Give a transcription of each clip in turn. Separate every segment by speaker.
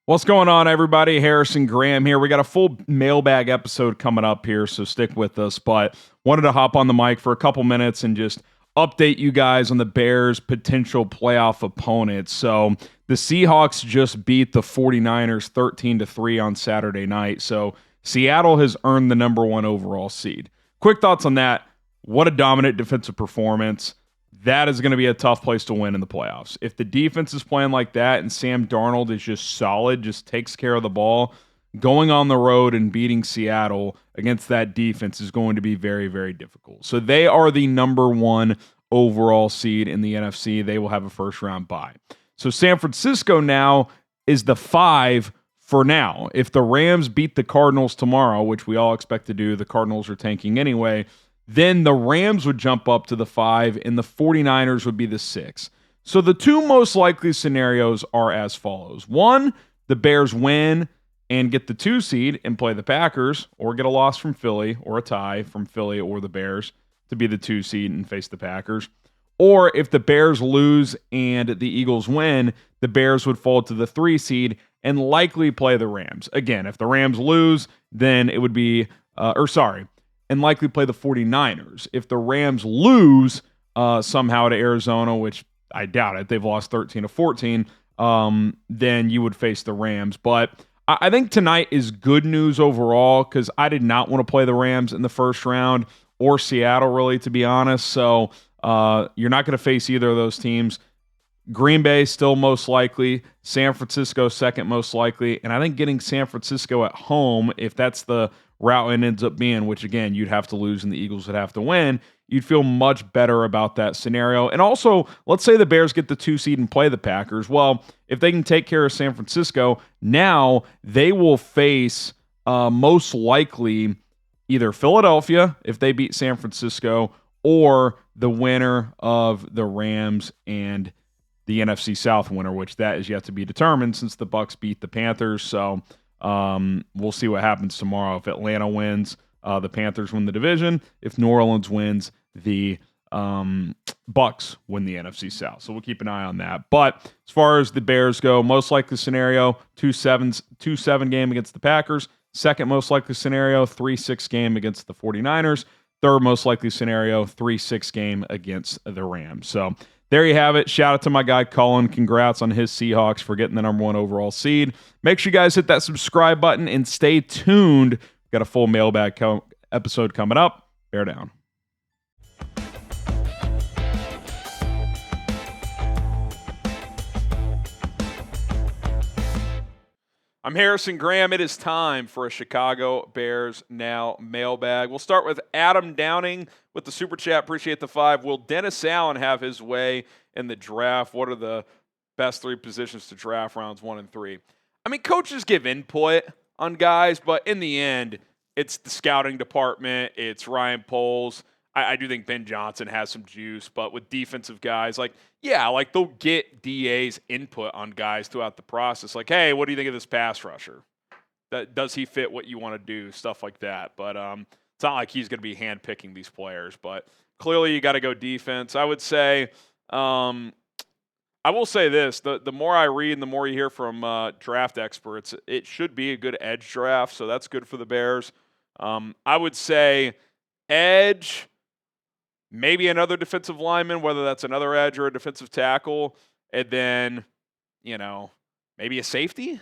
Speaker 1: What's going on, everybody? Harrison Graham here. We got a full mailbag episode coming up here, so stick with us. But wanted to hop on the mic for a couple minutes and just update you guys on the Bears' potential playoff opponents. So the Seahawks just beat the 49ers 13-3 on Saturday night. So Seattle has earned the number one overall seed. Quick thoughts on that. What a dominant defensive performance. That is going to be a tough place to win in the playoffs. If the defense is playing like that and Sam Darnold is just solid, just takes care of the ball, going on the road and beating Seattle against that defense is going to be very, very difficult. So they are the number one overall seed in the NFC. They will have a first-round bye. So San Francisco now is the 5 for now. If the Rams beat the Cardinals tomorrow, which we all expect to do, the Cardinals are tanking anyway, then the Rams would jump up to the 5 and the 49ers would be the 6. So the two most likely scenarios are as follows. One, the Bears win and get the 2 seed and play the Packers, or get a loss from Philly or a tie from Philly or the Bears to be the 2 seed and face the Packers. Or if the Bears lose and the Eagles win, the Bears would fall to the 3 seed and likely play the Rams. Again, if the Rams lose, then it would be, and likely play the 49ers. If the Rams lose somehow to Arizona, which I doubt it, they've lost 13-14, then you would face the Rams. But I think tonight is good news overall because I did not want to play the Rams in the first round or Seattle, really, to be honest. So you're not going to face either of those teams. Green Bay still most likely, San Francisco second most likely, and I think getting San Francisco at home, if that's the route it ends up being, which again, you'd have to lose and the Eagles would have to win, you'd feel much better about that scenario. And also, let's say the Bears get the 2 seed and play the Packers. Well, if they can take care of San Francisco, now they will face most likely either Philadelphia if they beat San Francisco or the winner of the Rams and the NFC South winner, which that is yet to be determined since the Bucs beat the Panthers. So we'll see what happens tomorrow. If Atlanta wins, the Panthers win the division. If New Orleans wins, the Bucs win the NFC South. So we'll keep an eye on that. But as far as the Bears go, most likely scenario, 2-7 game against the Packers. Second most likely scenario, 3-6 game against the 49ers. Third most likely scenario, 3-6 game against the Rams. So there you have it. Shout out to my guy Colin. Congrats on his Seahawks for getting the number one overall seed. Make sure you guys hit that subscribe button and stay tuned. We've got a full mailbag episode coming up. Bear down. I'm Harrison Graham. It is time for a Chicago Bears Now mailbag. We'll start with Adam Downing with the Super Chat. Appreciate the 5. Will Dennis Allen have his way in the draft? What are the best 3 positions to draft rounds 1 and 3? I mean, coaches give input on guys, but in the end, it's the scouting department. It's Ryan Poles. I do think Ben Johnson has some juice, but with defensive guys, they'll get DA's input on guys throughout the process. Like, hey, what do you think of this pass rusher? Does he fit what you want to do? Stuff like that. But it's not like he's going to be handpicking these players. But clearly, you got to go defense. I would say, I will say this: the more I read and the more you hear from draft experts, it should be a good edge draft. So that's good for the Bears. I would say edge. Maybe another defensive lineman, whether that's another edge or a defensive tackle, and then, maybe a safety.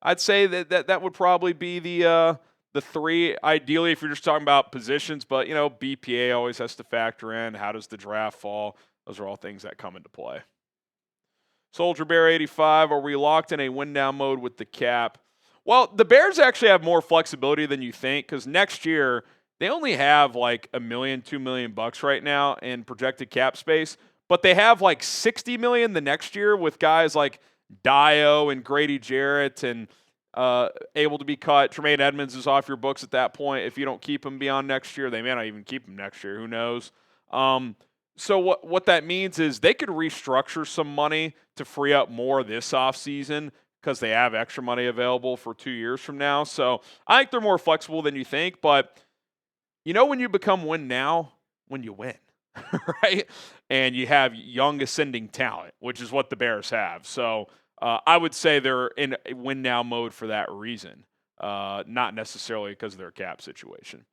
Speaker 1: I'd say that would probably be the 3, ideally, if you're just talking about positions. But, BPA always has to factor in. How does the draft fall? Those are all things that come into play. Soldier Bear 85, are we locked in a win-down mode with the cap? Well, the Bears actually have more flexibility than you think because next year – they only have like $1 million, $2 million right now in projected cap space, but they have like $60 million the next year with guys like Dio and Grady Jarrett and able to be cut. Tremaine Edmonds is off your books at that point. If you don't keep him beyond next year, they may not even keep him next year. Who knows? So what that means is they could restructure some money to free up more this offseason because they have extra money available for 2 years from now. So I think they're more flexible than you think, but when you become win now, when you win, right? And you have young ascending talent, which is what the Bears have. So I would say they're in win now mode for that reason, not necessarily because of their cap situation.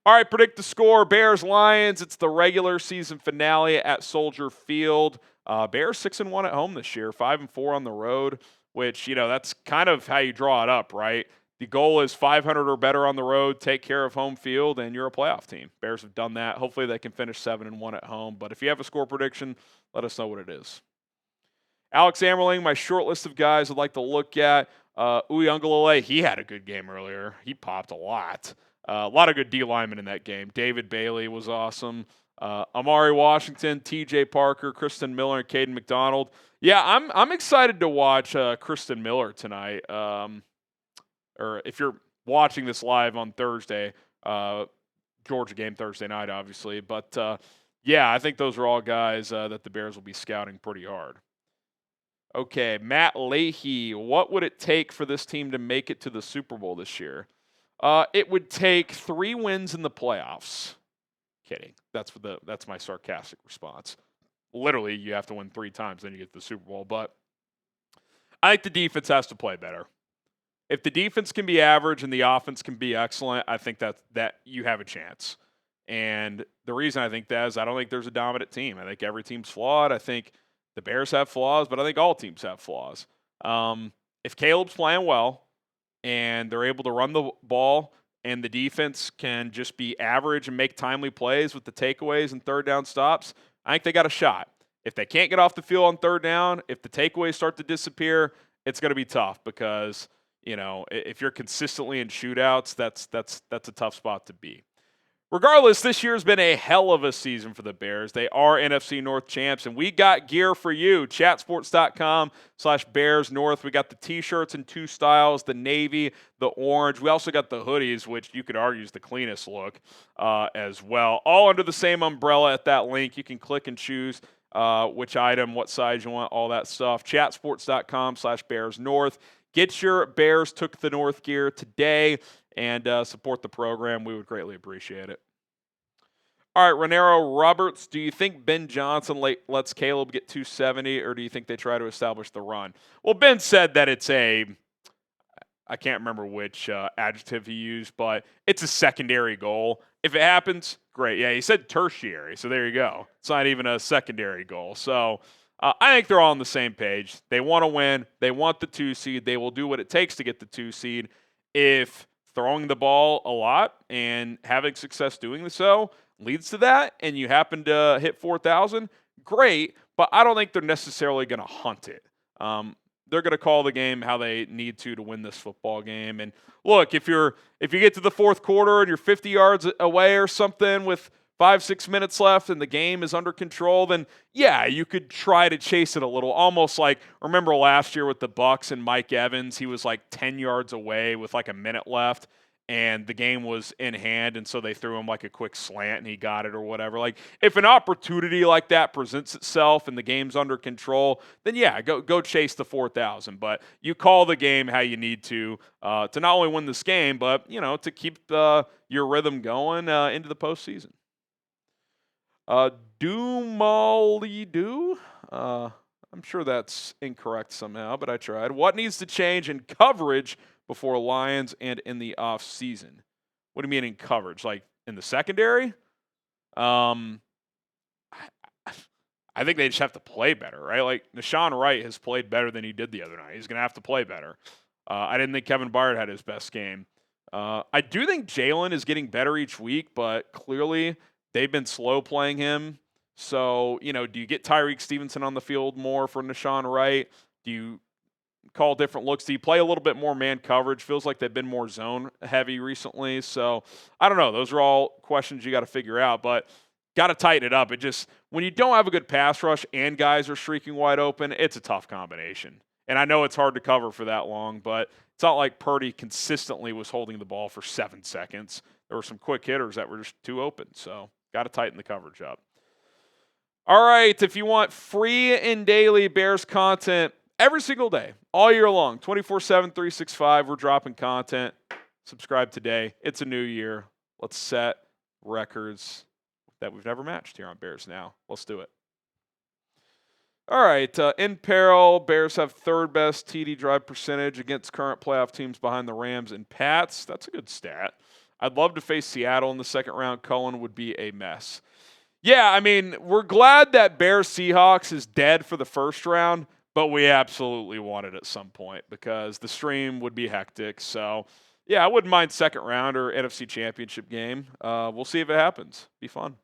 Speaker 1: All right, predict the score. Bears Lions. It's the regular season finale at Soldier Field. Bears 6-1 at home this year, 5-4 on the road. Which that's kind of how you draw it up, right? The goal is 500 or better on the road. Take care of home field, and you're a playoff team. Bears have done that. Hopefully, they can finish 7-1 at home. But if you have a score prediction, let us know what it is. Alex Ammerling, my short list of guys I'd like to look at. Uiagalelei, he had a good game earlier. He popped a lot. A lot of good D linemen in that game. David Bailey was awesome. Amari Washington, T.J. Parker, Kristen Miller, and Caden McDonald. Yeah, I'm excited to watch Kristen Miller tonight. Or if you're watching this live on Thursday, Georgia game Thursday night, obviously. But yeah, I think those are all guys that the Bears will be scouting pretty hard. Okay, Matt Leahy, what would it take for this team to make it to the Super Bowl this year? It would take 3 wins in the playoffs. Kidding. That's my sarcastic response. Literally, you have to win 3 times, then you get to the Super Bowl. But I think the defense has to play better. If the defense can be average and the offense can be excellent, I think that you have a chance. And the reason I think that is I don't think there's a dominant team. I think every team's flawed. I think the Bears have flaws, but I think all teams have flaws. If Caleb's playing well and they're able to run the ball and the defense can just be average and make timely plays with the takeaways and third down stops, I think they got a shot. If they can't get off the field on third down, if the takeaways start to disappear, it's going to be tough because, if you're consistently in shootouts, that's a tough spot to be. Regardless, this year's been a hell of a season for the Bears. They are NFC North champs, and we got gear for you. Chatsports.com/Bears North. We got the T-shirts in 2 styles, the navy, the orange. We also got the hoodies, which you could argue is the cleanest look as well. All under the same umbrella at that link. You can click and choose which item, what size you want, all that stuff. Chatsports.com/Bears North. Get your Bears Took the North gear today and support the program. We would greatly appreciate it. All right, Renero Roberts, do you think Ben Johnson lets Caleb get 270, or do you think they try to establish the run? Well, Ben said that it's I can't remember which adjective he used, but it's a secondary goal. If it happens, great. Yeah, he said tertiary, so there you go. It's not even a secondary goal. So I think they're all on the same page. They want to win. They want the 2 seed. They will do what it takes to get the 2 seed. If throwing the ball a lot and having success doing so leads to that, and you happen to hit 4,000, great, but I don't think they're necessarily going to hunt it. They're going to call the game how they need to win this football game. And look, if you get to the 4th quarter and you're 50 yards away or something with 5-6 minutes left and the game is under control, then yeah, you could try to chase it a little. Almost like, remember last year with the Bucs and Mike Evans, he was like 10 yards away with like a minute left and the game was in hand, and so they threw him like a quick slant and he got it or whatever. Like, if an opportunity like that presents itself and the game's under control, then yeah, go chase the 4,000. But you call the game how you need to not only win this game, but to keep your rhythm going into the postseason. Do I'm sure that's incorrect somehow, but I tried. What needs to change in coverage before Lions and in the off season? What do you mean in coverage? Like in the secondary? I think they just have to play better, right? Like Nashawn Wright has played better than he did the other night. He's going to have to play better. I didn't think Kevin Byard had his best game. I do think Jalen is getting better each week, but clearly they've been slow playing him. So, do you get Tyreek Stevenson on the field more for Nashawn Wright? Do you call different looks? Do you play a little bit more man coverage? Feels like they've been more zone heavy recently. So, I don't know. Those are all questions you got to figure out, but got to tighten it up. It just, when you don't have a good pass rush and guys are streaking wide open, it's a tough combination. And I know it's hard to cover for that long, but it's not like Purdy consistently was holding the ball for 7 seconds. There were some quick hitters that were just too open. So, got to tighten the coverage up. All right, if you want free and daily Bears content every single day, all year long, 24/7, 365, we're dropping content. Subscribe today. It's a new year. Let's set records that we've never matched here on Bears Now. Let's do it. All right, in peril, Bears have third best TD drive percentage against current playoff teams behind the Rams and Pats. That's a good stat. I'd love to face Seattle in the second round. Cullen would be a mess. Yeah, I mean, we're glad that Bears Seahawks is dead for the first round, but we absolutely want it at some point because the stream would be hectic. So, yeah, I wouldn't mind second round or NFC Championship game. We'll see if it happens. Be fun.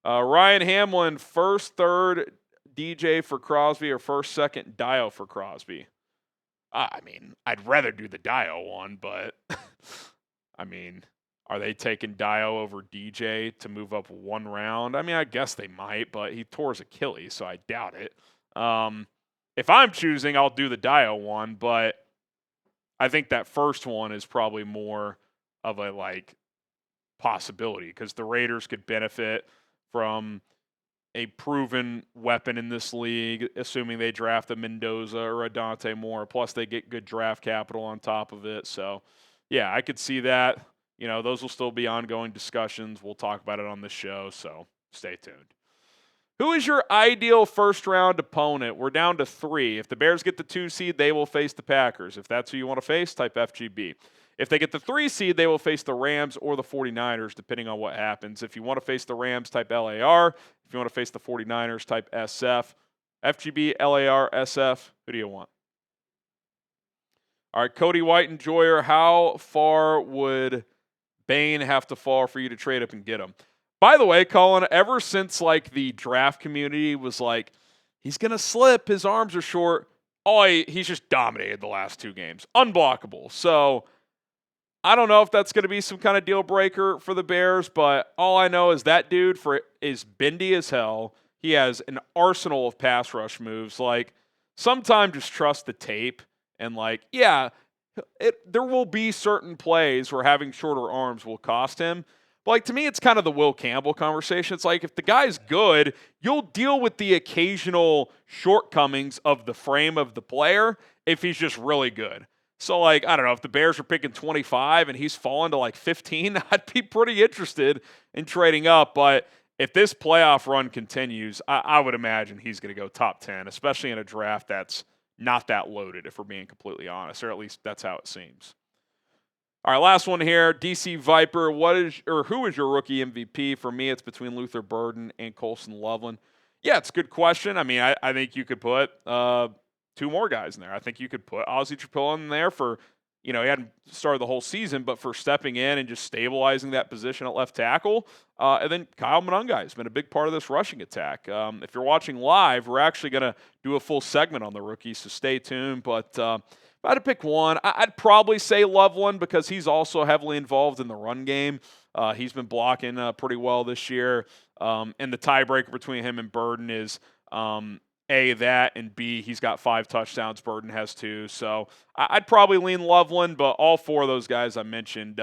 Speaker 1: Ryan Hamlin, first, third DJ for Crosby or first, second Dio for Crosby? I mean, I'd rather do the Dio one, but I mean, are they taking Dio over DJ to move up one round? I mean, I guess they might, but he tore his Achilles, so I doubt it. If I'm choosing, I'll do the Dio one, but I think that first one is probably more of a possibility because the Raiders could benefit from a proven weapon in this league, assuming they draft a Mendoza or a Dante Moore. Plus, they get good draft capital on top of it. So, yeah, I could see that. You know, those will still be ongoing discussions. We'll talk about it on the show, so stay tuned. Who is your ideal first-round opponent? We're down to 3. If the Bears get the 2 seed, they will face the Packers. If that's who you want to face, type FGB. If they get the 3 seed, they will face the Rams or the 49ers, depending on what happens. If you want to face the Rams, type LAR. If you want to face the 49ers, type SF. FGB, LAR, SF. Who do you want? All right, Cody White and Joyer, how far would Bane have to fall for you to trade up and get him? By the way, Colin, ever since the draft community was like, he's going to slip, his arms are short, he's just dominated the last 2 games. Unblockable. So I don't know if that's going to be some kind of deal breaker for the Bears, but all I know is that dude is bendy as hell. He has an arsenal of pass rush moves. Sometimes just trust the tape and there will be certain plays where having shorter arms will cost him. But to me, it's kind of the Will Campbell conversation. It's if the guy's good, you'll deal with the occasional shortcomings of the frame of the player if he's just really good. So, I don't know, if the Bears are picking 25 and he's fallen to 15, I'd be pretty interested in trading up. But if this playoff run continues, I would imagine he's going to go top 10, especially in a draft that's not that loaded, if we're being completely honest, or at least that's how it seems. All right, last one here. DC Viper, who is your rookie MVP? For me, it's between Luther Burden and Colson Loveland. Yeah, it's a good question. I mean, I think you could put 2 more guys in there. I think you could put Ozzie Trapilla in there for, he hadn't started the whole season, but for stepping in and just stabilizing that position at left tackle. And then Kyle Monungai has been a big part of this rushing attack. If you're watching live, we're actually going to do a full segment on the rookies, so stay tuned. But if I had to pick one, I'd probably say Loveland because he's also heavily involved in the run game. He's been blocking pretty well this year. And the tiebreaker between him and Burden is A, that, and B, he's got 5 touchdowns. Burden has 2. So I'd probably lean Loveland, but all 4 of those guys I mentioned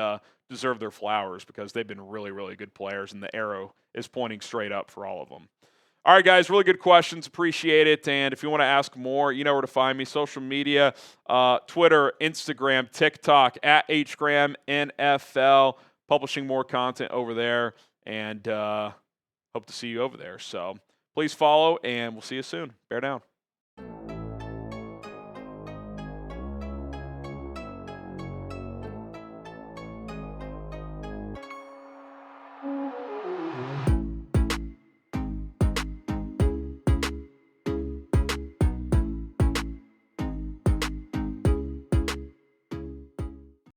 Speaker 1: deserve their flowers because they've been really, really good players, and the arrow is pointing straight up for all of them. All right, guys, really good questions. Appreciate it. And if you want to ask more, you know where to find me. Social media, Twitter, Instagram, TikTok, at HGramNFL, publishing more content over there, and hope to see you over there. So please follow, and we'll see you soon. Bear down.